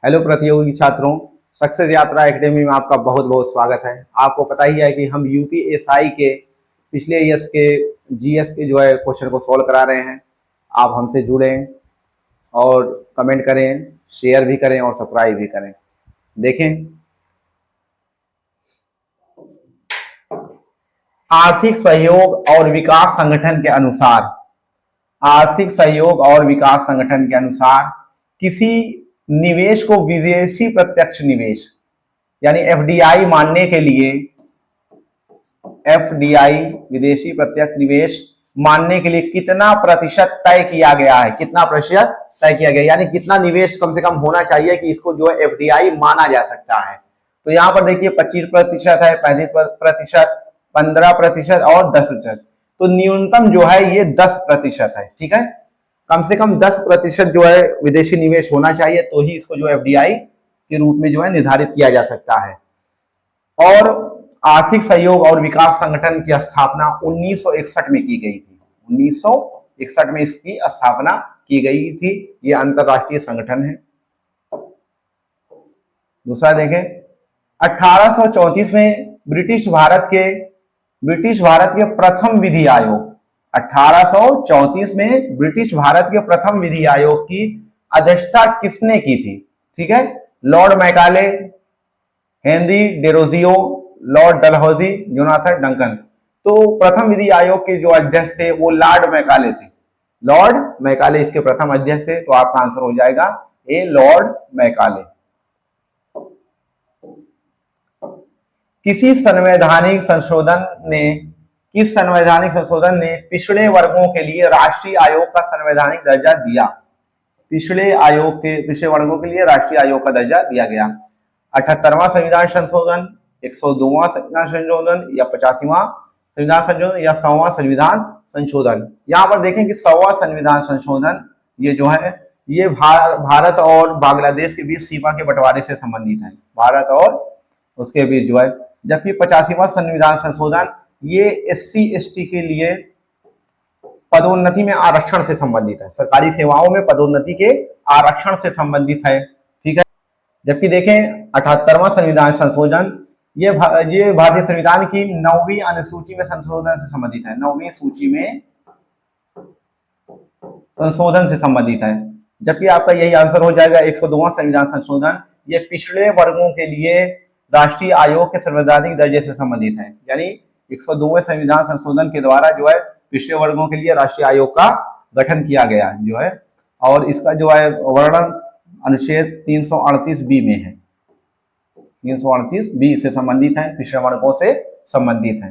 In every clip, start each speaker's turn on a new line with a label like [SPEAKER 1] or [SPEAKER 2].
[SPEAKER 1] Hello प्रतियोगी छात्रों, success यात्रा एकेडमी में आपका बहुत बहुत स्वागत है। आपको पता ही है कि हम यूपीएसआई के पिछले ईयर्स के जीएस के जो है क्वेश्चन को सॉल्व करा रहे हैं। आप हमसे जुड़ें और कमेंट करें, शेयर भी करें और सब्सक्राइब भी करें। देखें, आर्थिक सहयोग और विकास संगठन के अनुसार आर्थिक सहयोग और विकास संगठन के अनुसार किसी निवेश को विदेशी प्रत्यक्ष निवेश यानी एफडीआई मानने के लिए एफडीआई विदेशी प्रत्यक्ष निवेश मानने के लिए कितना प्रतिशत तय किया गया है, कितना प्रतिशत तय किया गया, यानी कितना निवेश कम से कम होना चाहिए कि इसको जो है एफडीआई माना जा सकता है। तो यहाँ पर देखिए 25% है, 35%, 15% और 10%। तो न्यूनतम जो है ये 10% है। ठीक है, कम से कम 10% जो है विदेशी निवेश होना चाहिए, तो ही इसको जो एफडीआई के रूप में जो है निर्धारित किया जा सकता है। और आर्थिक सहयोग और विकास संगठन की स्थापना 1961 में की गई थी। 1961 में इसकी स्थापना की गई थी। ये अंतरराष्ट्रीय संगठन है। दूसरा देखें, 1834 में ब्रिटिश भारत के प्रथम विधि आयोग 1834 में ब्रिटिश भारत के प्रथम विधि आयोग की अध्यक्षता किसने की थी? ठीक है, Lord Macaulay, Henry Derozio, Lord Dalhousie, Jonathan Duncan. तो प्रथम विधि आयोग के जो अध्यक्ष थे वो लॉर्ड मैकाले थे। लॉर्ड मैकाले इसके प्रथम अध्यक्ष थे। तो आपका आंसर हो जाएगा ए, लॉर्ड मैकाले। किस संवैधानिक संशोधन ने पिछड़े वर्गों के लिए राष्ट्रीय आयोग का संवैधानिक दर्जा दिया? पिछड़े वर्गों के लिए राष्ट्रीय आयोग का दर्जा दिया गया। 78वां संविधान संशोधन, 102वां संविधान संशोधन या 85वां संविधान संशोधन या 100वां संविधान संशोधन। यहाँ पर देखें कि 100वां संविधान संशोधन ये जो है ये भारत और बांग्लादेश के बीच सीमा के बंटवारे से संबंधित है। भारत और उसके बीच जो है, जबकि 85वां संविधान संशोधन ये SC ST के लिए पदोन्नति में आरक्षण से संबंधित है। सरकारी सेवाओं में पदोन्नति के आरक्षण से संबंधित है। ठीक है, जबकि देखें 78वां संविधान संशोधन ये भारतीय संविधान की 9वीं अनुसूची में संशोधन से संबंधित है। 9वीं सूची में संशोधन से संबंधित है। जबकि आपका यही आंसर हो जाएगा 102वां संविधान संशोधन ये पिछड़े वर्गों के लिए राष्ट्रीय आयोग के संवैधानिक दर्जे से संबंधित है। यानी 102वें संविधान संशोधन के द्वारा जो है पिछड़े वर्गों के लिए राष्ट्रीय आयोग का गठन किया गया जो है, और इसका जो है वर्णन अनुच्छेद 338B में है। 338B से संबंधित है, पिछड़े वर्गों से संबंधित है।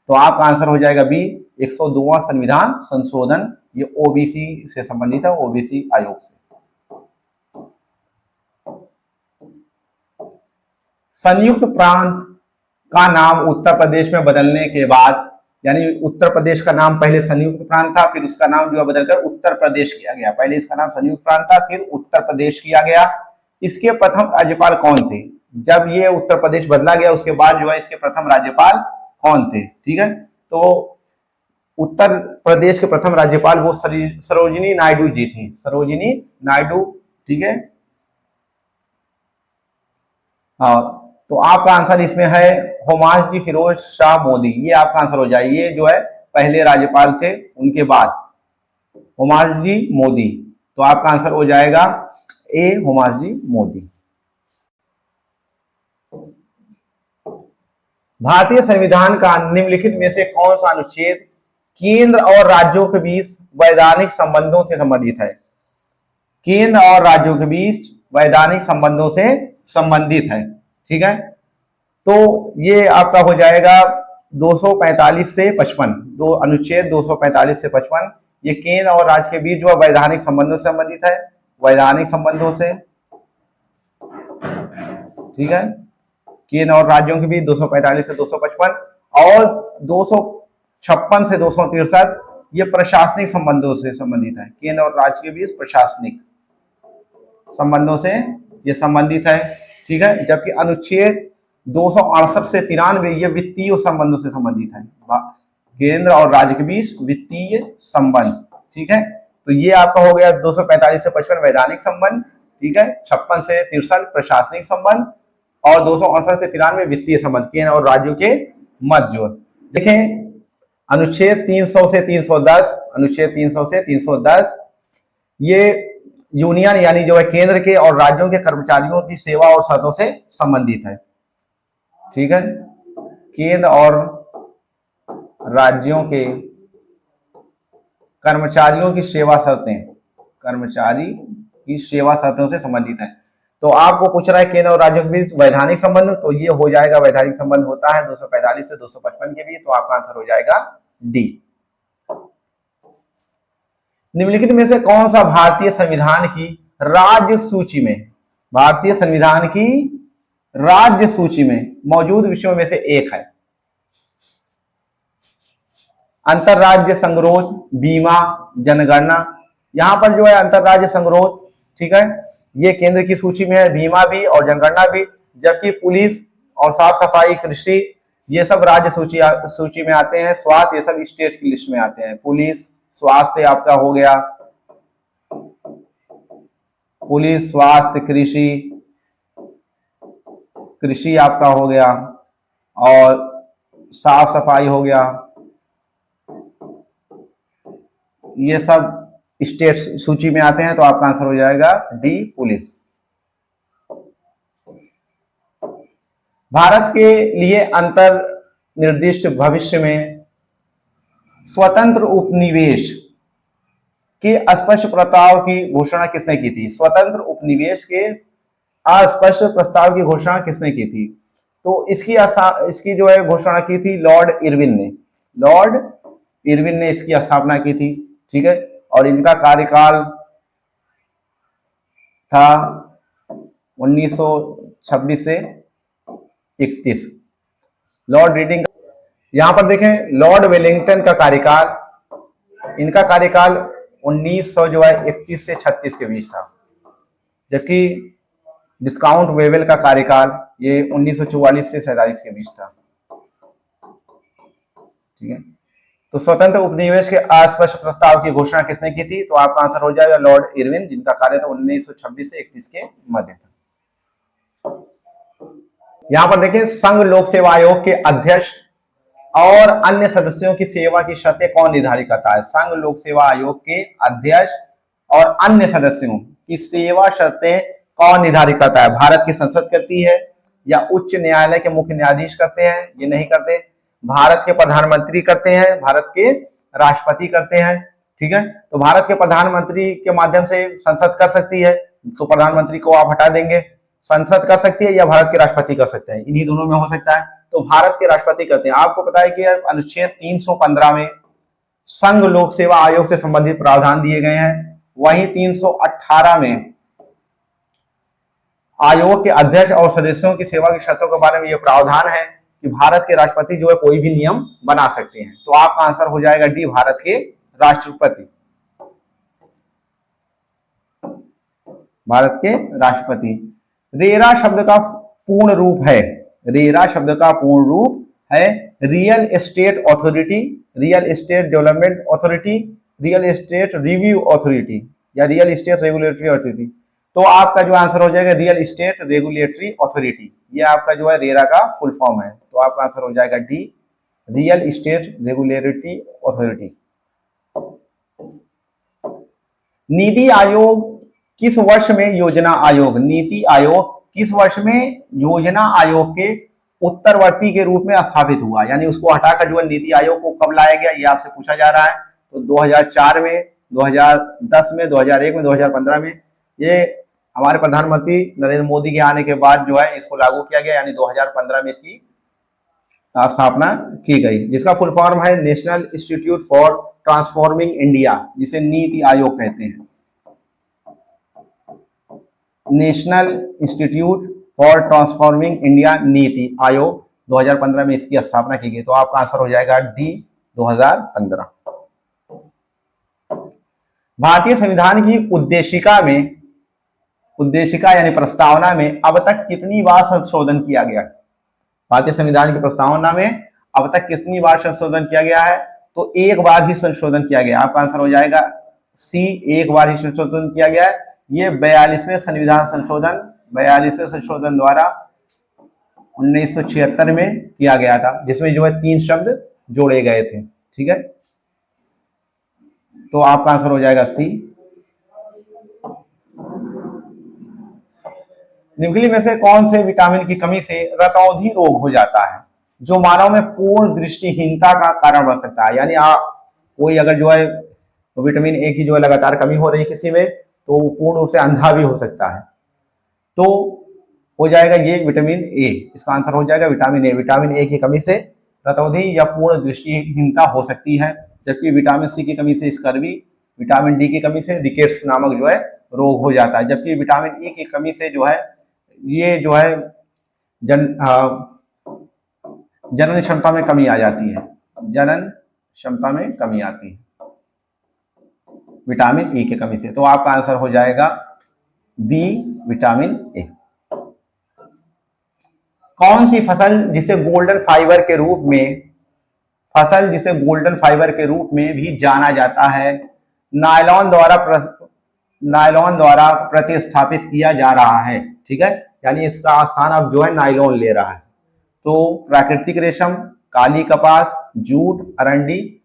[SPEAKER 1] तो आपका आंसर हो जाएगा बी, 102वां संविधान संशोधन ये ओबीसी से संबंधित है, ओबीसी आयोग से। संयुक्त प्रांत का नाम उत्तर प्रदेश में बदलने के बाद, यानी उत्तर प्रदेश का नाम पहले संयुक्त प्रांत था, फिर उसका नाम जो है बदलकर उत्तर प्रदेश किया गया। पहले इसका नाम संयुक्त प्रांत था, फिर उत्तर प्रदेश किया गया। इसके प्रथम राज्यपाल कौन थे? जब ये उत्तर प्रदेश बदला गया उसके बाद जो है इसके प्रथम राज्यपाल कौन थे? ठीक है, तो उत्तर प्रदेश के प्रथम राज्यपाल वो सरोजिनी नायडू जी थी। सरोजिनी नायडू। ठीक है, हाँ, तो आपका आंसर इसमें है होमाजी फिरोज शाह मोदी। ये आपका आंसर हो जाए। ये जो है पहले राज्यपाल थे, उनके बाद होमाजी मोदी। तो आपका आंसर हो जाएगा ए, होमाजी मोदी। भारतीय संविधान का निम्नलिखित में से कौन सा अनुच्छेद केंद्र और राज्यों के बीच वैधानिक संबंधों से संबंधित है? केंद्र और राज्यों के बीच वैधानिक संबंधों से संबंधित है। ठीक है, तो ये आपका हो जाएगा 245 से 55। दो अनुच्छेद 245 से 55 ये केंद्र और राज्य के बीच जो वैधानिक संबंधों से संबंधित है। वैधानिक संबंधों से, ठीक है, केंद्र और राज्यों के बीच 245 से 255 और 256 से 263 ये प्रशासनिक संबंधों से संबंधित है। केंद्र और राज्य के बीच प्रशासनिक संबंधों से ये संबंधित है। ठीक है, जबकि अनुच्छेद 268 से 93 ये वित्तीय संबंधों से संबंधित है। केंद्र और राज्य के बीच वित्तीय संबंध। ठीक है, तो ये आपका हो गया 245 से 55 वैधानिक संबंध, ठीक है। 56 से 63 प्रशासनिक संबंध और 268 से 93 वित्तीय संबंध केंद्र और राज्यों के मध्य जो देखें। अनुच्छेद 300 से 310, अनुच्छेद 300 से 310 ये यूनियन यानी जो है केंद्र के और राज्यों के कर्मचारियों की सेवा और शर्तों से संबंधित है, ठीक है। केंद्र और राज्यों के कर्मचारियों की सेवा शर्तें, कर्मचारी की सेवा शर्तों से संबंधित है। तो आपको पूछ रहा है केंद्र और राज्यों के बीच वैधानिक संबंध, तो ये हो जाएगा वैधानिक संबंध होता है 245 से 255 के बीच, तो आपका आंसर हो जाएगा डी। निम्नलिखित में से कौन सा भारतीय संविधान की राज्य सूची में, भारतीय संविधान की राज्य सूची में मौजूद विषयों में से एक है? अंतरराज्य संगरोध, बीमा, जनगणना। यहां पर जो है अंतरराज्य संगरोध, ठीक है, ये केंद्र की सूची में है, बीमा भी और जनगणना भी, जबकि पुलिस और साफ सफाई, कृषि, ये सब राज्य सूची में आते हैं। स्वास्थ्य ये सब स्टेट की लिस्ट में आते हैं। पुलिस, स्वास्थ्य आपका हो गया, पुलिस, स्वास्थ्य, कृषि आपका हो गया और साफ सफाई हो गया, ये सब स्टेट सूची में आते हैं। तो आपका आंसर हो जाएगा डी, पुलिस। भारत के लिए अंतर निर्दिष्ट भविष्य में स्वतंत्र उपनिवेश के अस्पष्ट प्रस्ताव की घोषणा किसने की थी? स्वतंत्र उपनिवेश के अस्पष्ट प्रस्ताव की घोषणा किसने की थी? तो इसकी जो है घोषणा की थी लॉर्ड इरविन ने। लॉर्ड इरविन ने इसकी स्थापना की थी, ठीक है। और इनका कार्यकाल था 1926 से 31। लॉर्ड रीडिंग, यहां पर देखें लॉर्ड वेलिंगटन का कार्यकाल, इनका कार्यकाल 1900 जो है 31 से 36 के बीच था, जबकि डिस्काउंट वेवेल का कार्यकाल ये 1944 से 47 के बीच था, ठीक है। तो स्वतंत्र उपनिवेश के अस्पष्ट प्रस्ताव की घोषणा किसने की थी? तो आपका आंसर हो जाएगा लॉर्ड इरविन, जिनका कार्य था 1926 से 31 के मध्य था। यहां पर देखिए संघ लोक सेवा आयोग के अध्यक्ष और अन्य सदस्यों की सेवा की शर्तें कौन निर्धारित करता है? संघ लोक सेवा आयोग के अध्यक्ष और अन्य सदस्यों की सेवा शर्तें कौन निर्धारित करता है? भारत की संसद करती है या उच्च न्यायालय के मुख्य न्यायाधीश करते हैं? ये नहीं करते। भारत के प्रधानमंत्री करते हैं, भारत के राष्ट्रपति करते हैं, ठीक है। तो भारत के प्रधानमंत्री के माध्यम से संसद कर सकती है, तो प्रधानमंत्री को आप हटा देंगे। संसद कर सकती है या भारत के राष्ट्रपति कर सकते हैं, इन्हीं दोनों में हो सकता है। तो भारत के राष्ट्रपति करते हैं। आपको पता है कि अनुच्छेद 315 में संघ लोक सेवा आयोग से संबंधित प्रावधान दिए गए हैं। वहीं 318 में आयोग के अध्यक्ष और सदस्यों की सेवा की शर्तों के बारे में यह प्रावधान है कि भारत के राष्ट्रपति जो है कोई भी नियम बना सकते हैं। तो आपका आंसर हो जाएगा डी, भारत के राष्ट्रपति। भारत के राष्ट्रपति। रेरा शब्द का पूर्ण रूप है, रेरा शब्द का पूर्ण रूप है real estate authority, real estate development authority, real estate review authority या रियल एस्टेट रेगुलेटरी अथॉरिटी। तो आपका जो आंसर हो जाएगा रियल एस्टेट रेगुलेटरी अथॉरिटी, ये आपका जो है रेरा का फुल फॉर्म है। तो आपका आंसर हो जाएगा D, real estate regulatory authority. NITI Aayog किस वर्ष में योजना आयोग, नीति आयोग किस वर्ष में योजना आयोग के उत्तरवर्ती के रूप में स्थापित हुआ? यानी उसको हटाकर जो है नीति आयोग को कब लाया गया, ये आपसे पूछा जा रहा है। तो 2004 में, 2010 में, 2001 में, 2015 में। ये हमारे प्रधानमंत्री नरेंद्र मोदी के आने के बाद जो है इसको लागू किया गया, यानी 2015 में इसकी स्थापना की गई, जिसका फुल फॉर्म है national institute for transforming India, जिसे नीति आयोग कहते हैं। National institute for transforming India NITI Aayog 2015 में इसकी स्थापना की गई। तो आपका आंसर हो जाएगा डी, 2015। भारतीय संविधान की उद्देशिका में, उद्देशिका यानी प्रस्तावना में अब तक कितनी बार संशोधन किया गया? भारतीय संविधान की प्रस्तावना में अब तक कितनी बार संशोधन किया गया है? तो एक बार ही संशोधन किया गया। आपका आंसर हो जाएगा सी, एक बार ही संशोधन किया गया है। ये 42वें संविधान संशोधन द्वारा 1976 में किया गया था, जिसमें जो है 3 शब्द जोड़े गए थे। ठीक है, तो आपका आंसर हो जाएगा सी। निम्नलिखित में से कौन से विटामिन की कमी से रतौंधी रोग हो जाता है, जो मानव में पूर्ण दृष्टिहीनता का कारण बन सकता है? यानी आप कोई अगर जो है विटामिन ए की जो है लगातार कमी हो रही है किसी में, तो पूर्ण रूप से अंधा भी हो सकता है। तो हो जाएगा ये विटामिन ए, इसका आंसर हो जाएगा विटामिन ए। विटामिन ए की कमी से रतौंधी या पूर्ण दृष्टिहीनता हो सकती है, जबकि विटामिन सी की कमी से स्कर्वी, विटामिन डी की कमी से रिकेट्स नामक जो है रोग हो जाता है, जबकि विटामिन ई की कमी से जो है ये जो है जनन क्षमता में कमी आ जाती है, जनन क्षमता में कमी आती है विटामिन ई की कमी से। तो आपका आंसर हो जाएगा बी, विटामिन ए। कौन सी फसल जिसे गोल्डन फाइबर के रूप में भी जाना जाता है, नायलॉन द्वारा प्रतिस्थापित किया जा रहा है? ठीक है, यानी इसका स्थान अब जो है नायलॉन ले रहा है। तो प्राकृतिक रेशम, काली कपास, जूट, अरंडी,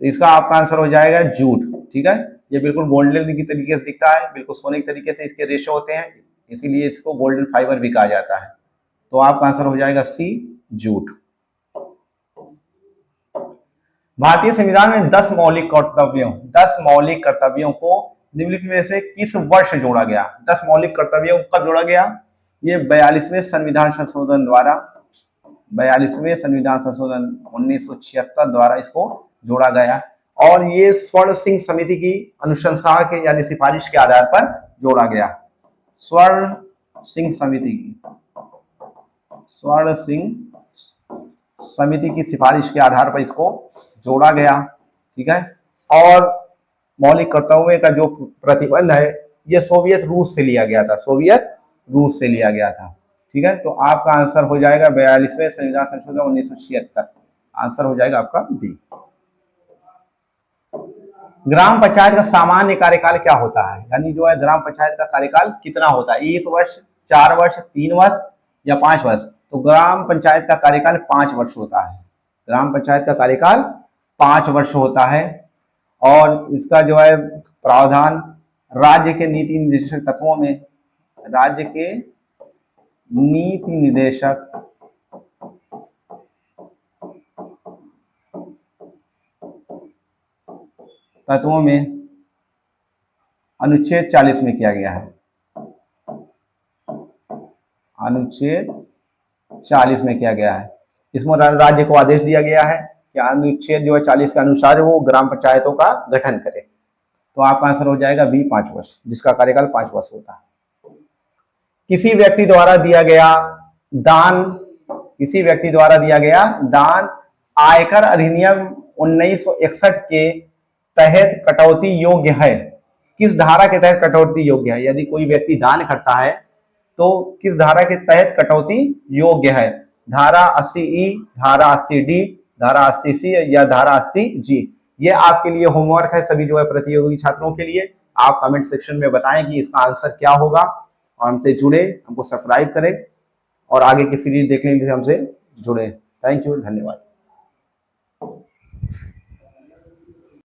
[SPEAKER 1] इसका आपका आंसर हो जाएगा जूट। ठीक है, ये बिल्कुल गोल्डन की तरीके से दिखता है, बिल्कुल सोने के तरीके से इसके रेशे होते हैं, इसीलिए इसको गोल्डन फाइबर भी कहा जाता है। तो आपका आंसर हो जाएगा सी, जूट। भारतीय संविधान में 10 मौलिक कर्तव्यों को निम्नलिखित में से किस वर्ष जोड़ा गया? 10 मौलिक कर्तव्यों को कब जोड़ा गया? ये 42वें संविधान संशोधन 1976 द्वारा इसको जोड़ा गया, और ये स्वर्ण सिंह समिति की अनुशंसा के यानी सिफारिश के आधार पर जोड़ा गया। स्वर्ण सिंह समिति की सिफारिश के आधार पर इसको जोड़ा गया। ठीक है, और मौलिक कर्तव्यों का जो प्रतिबंध है ये सोवियत रूस से लिया गया था। ठीक है, तो आपका आंसर हो जाएगा 42वें संविधान संशोधन 1976, आंसर हो जाएगा आपका बी। ग्राम पंचायत का सामान्य कार्यकाल क्या होता है? यानी जो है ग्राम पंचायत का कार्यकाल कितना होता है? 1 वर्ष, 4 वर्ष, 3 वर्ष या 5 वर्ष? तो ग्राम पंचायत का कार्यकाल 5 वर्ष होता है। ग्राम पंचायत का कार्यकाल 5 वर्ष होता है, और इसका जो है प्रावधान राज्य के नीति निर्देशक तत्वों में, राज्य के नीति निर्देशक तत्वों में अनुच्छेद 40 में किया गया है। अनुच्छेद 40 में किया गया है। इसमें राज्य को आदेश दिया गया है कि अनुच्छेद जो है 40 के अनुसार वो ग्राम पंचायतों का गठन करे। तो आपका आंसर हो जाएगा बी, 5 वर्ष, जिसका कार्यकाल 5 वर्ष होता है। किसी व्यक्ति द्वारा दिया गया दान आयकर अधिनियम 1961 के तहत कटौती योग्य है? किस धारा के तहत कटौती योग्य है? यदि कोई व्यक्ति दान करता है तो किस धारा के तहत कटौती योग्य है? धारा 80E, धारा 80D, धारा 80C या धारा 80G? ये आपके लिए होमवर्क है सभी जो है प्रतियोगी छात्रों के लिए। आप कमेंट सेक्शन में बताएं कि इसका आंसर क्या होगा, और हमसे जुड़े, हमको सब्सक्राइब करें और आगे की सीरीज देखने के लिए हमसे जुड़े। थैंक यू, धन्यवाद।